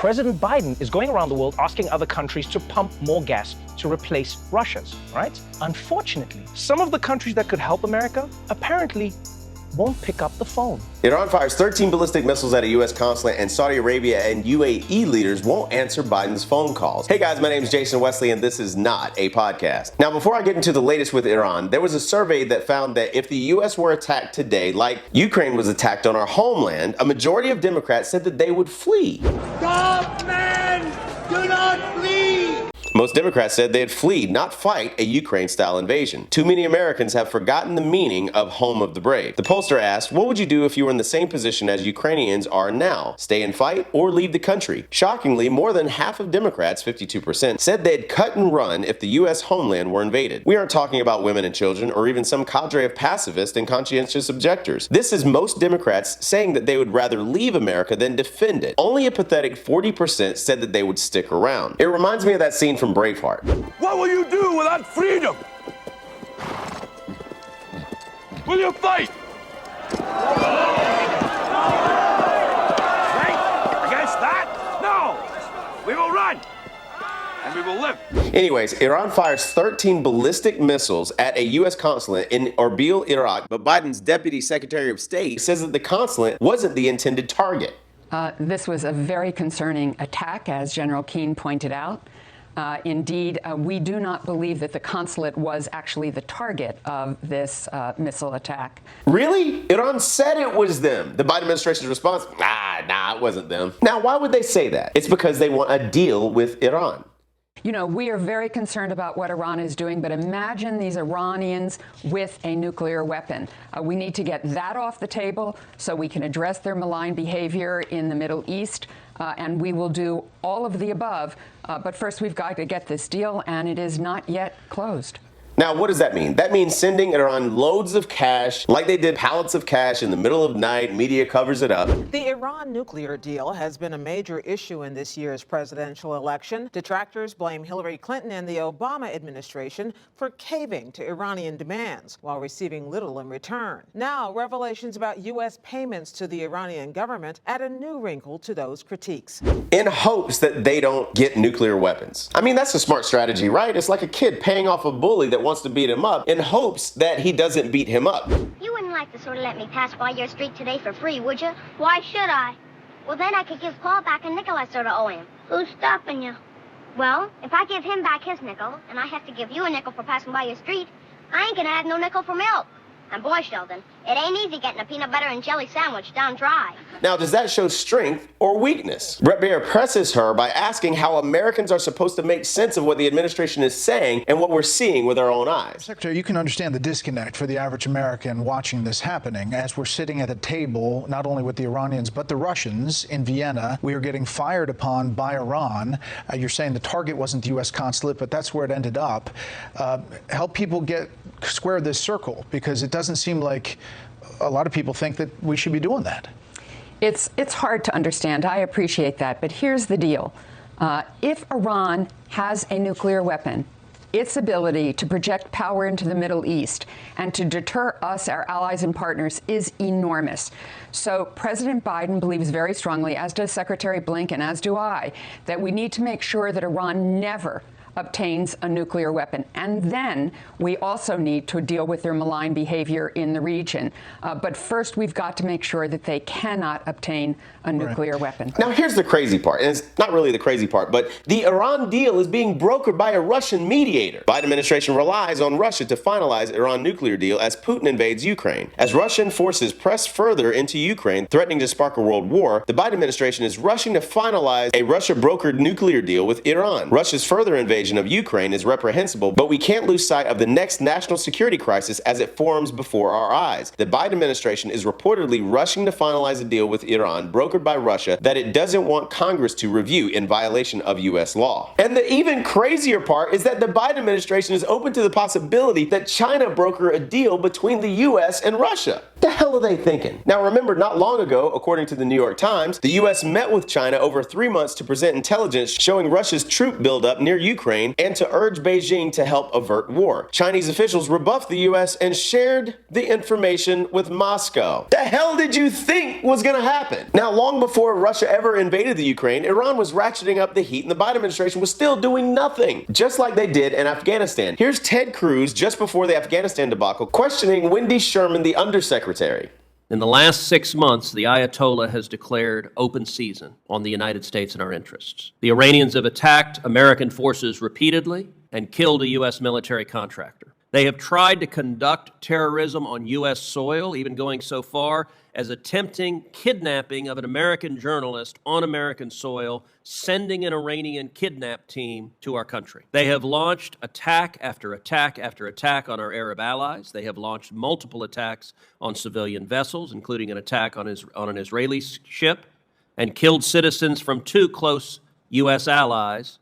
President Biden is going around the world asking other countries to pump more gas to replace Russia's, right? Unfortunately, some of the countries that could help America apparently won't pick up the phone. Iran fires 13 ballistic missiles at a U.S. consulate, and Saudi Arabia and UAE leaders won't answer Biden's phone calls. Hey guys, my name is Jason Wesley, and this is not a podcast. Now, before I get into the latest with Iran, there was a survey that found that if the U.S. were attacked today, like Ukraine was attacked on our homeland, a majority of Democrats said that they would flee. Stop, men! Do not flee! Most Democrats said they'd flee, not fight a Ukraine-style invasion. Too many Americans have forgotten the meaning of home of the brave. The pollster asked, what would you do if you were in the same position as Ukrainians are now? Stay and fight or leave the country? Shockingly, more than half of Democrats, 52%, said they'd cut and run if the U.S. homeland were invaded. We aren't talking about women and children or even some cadre of pacifists and conscientious objectors. This is most Democrats saying that they would rather leave America than defend it. Only a pathetic 40% said that they would stick around. It reminds me of that scene from Braveheart. What will you do without freedom? Will you fight? Right? Against that? No! We will run! And we will live. Anyways, Iran fires 13 ballistic missiles at a U.S. consulate in Erbil, Iraq, but Biden's Deputy Secretary of State says that the consulate wasn't the intended target. This was a very concerning attack, as General Keane pointed out. Indeed, we do not believe that the consulate was actually the target of this missile attack. Really? Iran said it was them. The Biden administration's response, nah, it wasn't them. Now, why would they say that? It's because they want a deal with Iran. You know, we are very concerned about what Iran is doing, but imagine these Iranians with a nuclear weapon. We need to get that off the table so we can address their malign behavior in the Middle East, and we will do all of the above. But first, we've got to get this deal, and it is not yet closed. Now, what does that mean? That means sending Iran loads of cash, like they did pallets of cash in the middle of night. Media covers it up. The Iran nuclear deal has been a major issue in this year's presidential election. Detractors blame Hillary Clinton and the Obama administration for caving to Iranian demands while receiving little in return. Now, revelations about U.S. payments to the Iranian government add a new wrinkle to those critiques. In hopes that they don't get nuclear weapons. I mean, that's a smart strategy, right? It's like a kid paying off a bully that wants to beat him up in hopes that he doesn't beat him up. You wouldn't like to sort of let me pass by your street today for free, would you? Why should I? Well, then I could give Paul back a nickel I sort of owe him. Who's stopping you? Well, if I give him back his nickel, and I have to give you a nickel for passing by your street, I ain't gonna have no nickel for milk. And boy, Sheldon, it ain't easy getting a peanut butter and jelly sandwich down dry. Now, does that show strength or weakness? Brett Baier presses her by asking how Americans are supposed to make sense of what the administration is saying and what we're seeing with our own eyes. Secretary, you can understand the disconnect for the average American watching this happening. As we're sitting at a table, not only with the Iranians, but the Russians in Vienna, we are getting fired upon by Iran. You're saying the target wasn't the U.S. consulate, but that's where it ended up. Help people square this circle, because it doesn't seem like a lot of people think that we should be doing that. It's hard to understand. I appreciate that. But here's the deal. If Iran has a nuclear weapon, its ability to project power into the Middle East and to deter us, our allies and partners, is enormous. So President Biden believes very strongly, as does Secretary Blinken, as do I, that we need to make sure that Iran never obtains a nuclear weapon. And then we also need to deal with their malign behavior in the region. But first, we've got to make sure that they cannot obtain a nuclear weapon. Now, here's the crazy part, and it's not really the crazy part, but the Iran deal is being brokered by a Russian mediator. Biden administration relies on Russia to finalize Iran nuclear deal as Putin invades Ukraine. As Russian forces press further into Ukraine, threatening to spark a world war, the Biden administration is rushing to finalize a Russia-brokered nuclear deal with Iran. Russia's further invasion of Ukraine is reprehensible, but we can't lose sight of the next national security crisis as it forms before our eyes. The Biden administration is reportedly rushing to finalize a deal with Iran, brokered by Russia, that it doesn't want Congress to review in violation of U.S. law. And the even crazier part is that the Biden administration is open to the possibility that China broker a deal between the U.S. and Russia. The hell are they thinking? Now remember, not long ago, according to the New York Times, the U.S. met with China over 3 months to present intelligence showing Russia's troop buildup near Ukraine Ukraine and to urge Beijing to help avert war. Chinese officials rebuffed the U.S. and shared the information with Moscow. The hell did you think was going to happen? Now, long before Russia ever invaded the Ukraine, Iran was ratcheting up the heat and the Biden administration was still doing nothing, just like they did in Afghanistan. Here's Ted Cruz just before the Afghanistan debacle questioning Wendy Sherman, the undersecretary. In the last 6 months, the Ayatollah has declared open season on the United States and our interests. The Iranians have attacked American forces repeatedly and killed a U.S. military contractor. They have tried to conduct terrorism on U.S. soil, even going so far as attempting kidnapping of an American journalist on American soil, sending an Iranian kidnap team to our country. They have launched attack after attack after attack on our Arab allies. They have launched multiple attacks on civilian vessels, including an attack on an Israeli ship, and killed citizens from 2 close U.S. allies,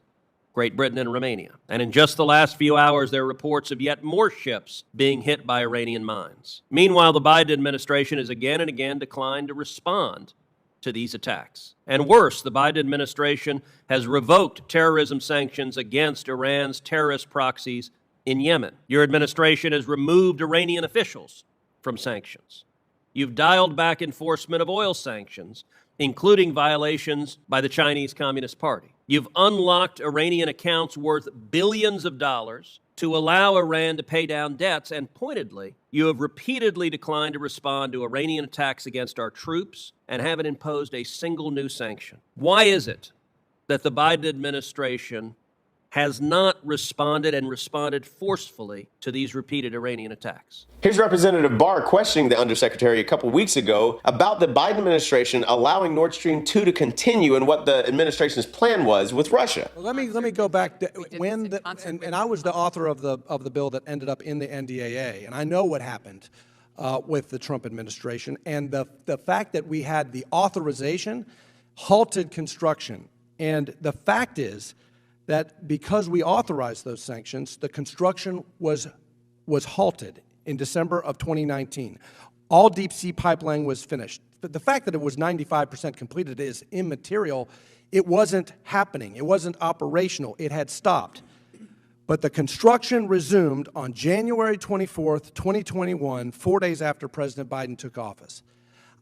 Great Britain and Romania. And in just the last few hours, there are reports of yet more ships being hit by Iranian mines. Meanwhile, the Biden administration has again and again declined to respond to these attacks. And worse, the Biden administration has revoked terrorism sanctions against Iran's terrorist proxies in Yemen. Your administration has removed Iranian officials from sanctions. You've dialed back enforcement of oil sanctions, including violations by the Chinese Communist Party. You've unlocked Iranian accounts worth billions of dollars to allow Iran to pay down debts, and pointedly, you have repeatedly declined to respond to Iranian attacks against our troops and haven't imposed a single new sanction. Why is it that the Biden administration has not responded and responded forcefully to these repeated Iranian attacks? Here's Representative Barr questioning the undersecretary a couple weeks ago about the Biden administration allowing Nord Stream 2 to continue and what the administration's plan was with Russia. Well, let me go back to and I was the author of the bill that ended up in the NDAA, and I know what happened with the Trump administration, and the fact that we had the authorization halted construction, and the fact is that because we authorized those sanctions, the construction was halted in December of 2019. All deep sea pipeline was finished. But the fact that it was 95% completed is immaterial. It wasn't happening. It wasn't operational. It had stopped. But the construction resumed on January 24th, 2021, 4 days after President Biden took office.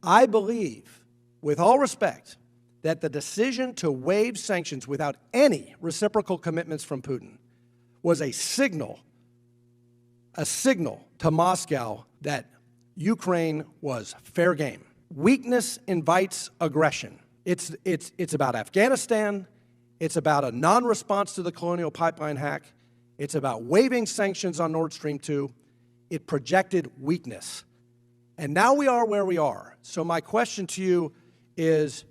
I believe, with all respect, that the decision to waive sanctions without any reciprocal commitments from Putin was a signal to Moscow that Ukraine was fair game. Weakness invites aggression. It's about Afghanistan. It's about a non-response to the Colonial Pipeline hack. It's about waiving sanctions on Nord Stream 2. It projected weakness. And now we are where we are. So my question to you is,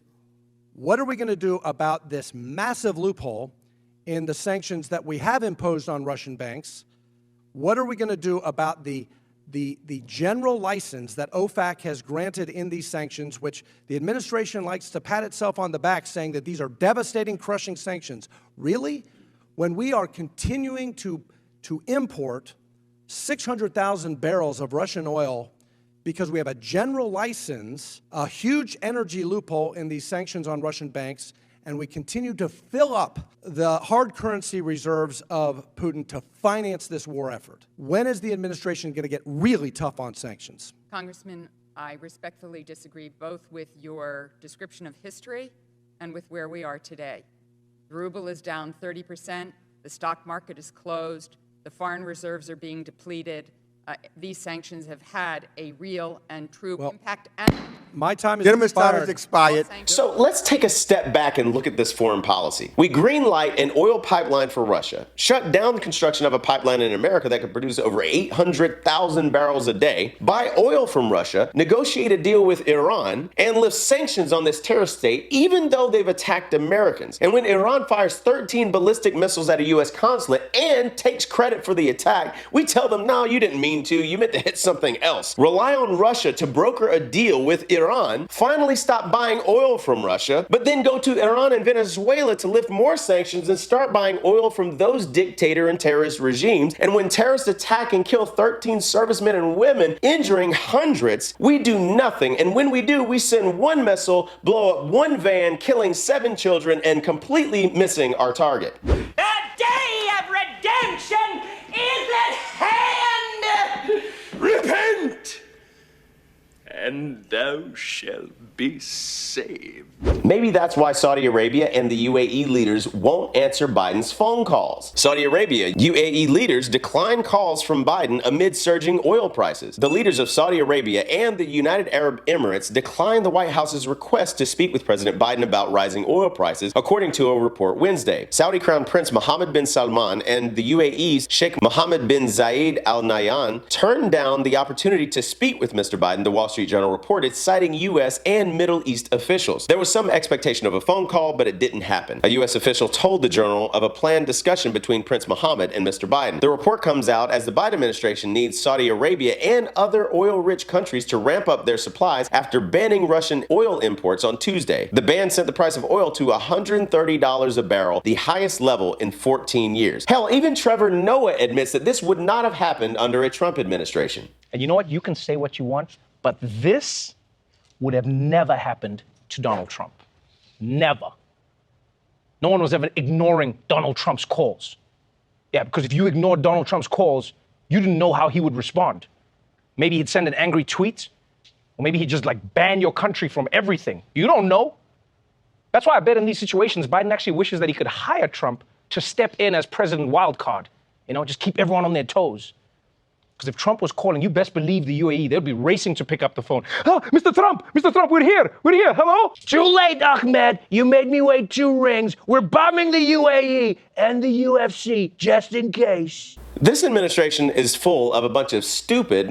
what are we going to do about this massive loophole in the sanctions that we have imposed on Russian banks? What are we going to do about the general license that OFAC has granted in these sanctions, which the administration likes to pat itself on the back, saying that these are devastating, crushing sanctions? Really? When we are continuing to import 600,000 barrels of Russian oil because we have a general license, a huge energy loophole in these sanctions on Russian banks, and we continue to fill up the hard currency reserves of Putin to finance this war effort. When is the administration going to get really tough on sanctions? Congressman, I respectfully disagree both with your description of history and with where we are today. The ruble is down 30%, the stock market is closed, the foreign reserves are being depleted. These sanctions have had a real and true impact. And my time is expired. So let's take a step back and look at this foreign policy. We greenlight an oil pipeline for Russia, shut down the construction of a pipeline in America that could produce over 800,000 barrels a day, buy oil from Russia, negotiate a deal with Iran, and lift sanctions on this terrorist state, even though they've attacked Americans. And when Iran fires 13 ballistic missiles at a U.S. consulate and takes credit for the attack, we tell them, no, you didn't mean to. You meant to hit something else. Rely on Russia to broker a deal with Iran, finally stop buying oil from Russia, but then go to Iran and Venezuela to lift more sanctions and start buying oil from those dictator and terrorist regimes. And when terrorists attack and kill 13 servicemen and women, injuring hundreds, we do nothing. And when we do, we send one missile, blow up one van, killing 7 children and completely missing our target. That day and thou shalt be saved. Maybe that's why Saudi Arabia and the UAE leaders won't answer Biden's phone calls. Saudi Arabia UAE leaders decline calls from Biden amid surging oil prices. The leaders of Saudi Arabia and the United Arab Emirates declined the White House's request to speak with President Biden about rising oil prices, according to a report Wednesday. Saudi Crown Prince Mohammed bin Salman and the UAE's Sheikh Mohammed bin Zayed Al Nahyan turned down the opportunity to speak with Mr. Biden, the Wall Street Journal reported, citing U.S. and Middle East officials. There was some expectation of a phone call, but it didn't happen. A U.S. official told the Journal of a planned discussion between Prince Mohammed and Mr. Biden. The report comes out as the Biden administration needs Saudi Arabia and other oil-rich countries to ramp up their supplies after banning Russian oil imports on Tuesday. The ban sent the price of oil to $130 a barrel, the highest level in 14 years. Hell, even Trevor Noah admits that this would not have happened under a Trump administration. And you know what? You can say what you want, but this would have never happened to Donald Trump. Never. No one was ever ignoring Donald Trump's calls. Yeah, because if you ignored Donald Trump's calls, you didn't know how he would respond. Maybe he'd send an angry tweet, or maybe he'd just ban your country from everything. You don't know. That's why I bet in these situations, Biden actually wishes that he could hire Trump to step in as president wildcard. Just keep everyone on their toes. Because if Trump was calling, you best believe the UAE, they'd be racing to pick up the phone. Oh, Mr. Trump, we're here, hello? Too late, Ahmed. You made me wait 2 rings. We're bombing the UAE and the UFC, just in case. This administration is full of a bunch of stupid